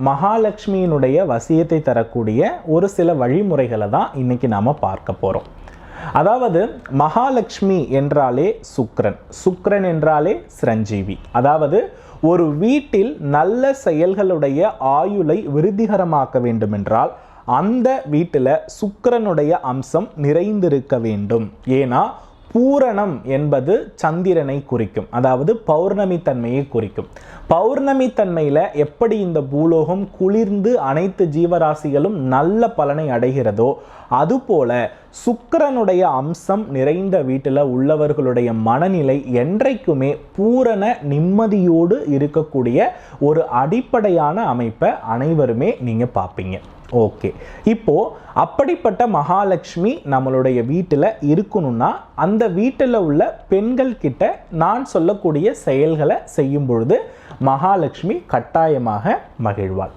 மகாலட்சுமியினுடைய வசியத்தை தரக்கூடிய ஒரு சில வழிமுறைகளை தான் இன்னைக்கு நாம பார்க்க போறோம். அதாவது மகாலட்சுமி என்றாலே சுக்கிரன், சுக்கிரன் என்றாலே சிரஞ்சீவி. அதாவது ஒரு வீட்டில் நல்ல செயல்களுடைய ஆயுளை விருத்திகரமாக்க வேண்டுமென்றால் அந்த வீட்டில் சுக்கிரனுடைய அம்சம் நிறைந்திருக்க வேண்டும். ஏன்னா பூரணம் என்பது சந்திரனை குறிக்கும், அதாவது பௌர்ணமி தன்மையை குறிக்கும். பௌர்ணமி தன்மையில் எப்படி இந்த பூலோகம் குளிர்ந்து அனைத்து ஜீவராசிகளும் நல்ல பலனை அடைகிறதோ அதுபோல சுக்கிரனுடைய அம்சம் நிறைந்த வீட்டில் உள்ளவர்களுடைய மனநிலை என்றைக்குமே பூரண நிம்மதியோடு இருக்கக்கூடிய ஒரு அடிப்படையான அமைப்பை அனைவருமே நீங்கள் பார்ப்பீங்க. ஓகே, இப்போ அப்படிப்பட்ட மகாலட்சுமி நம்மளுடைய வீட்டில் இருக்கணும்னா அந்த வீட்டில் உள்ள பெண்கள் கிட்ட நான் சொல்லக்கூடிய செயல்களை செய்யும் பொழுது மகாலட்சுமி கட்டாயமாக மகிழ்வாள்.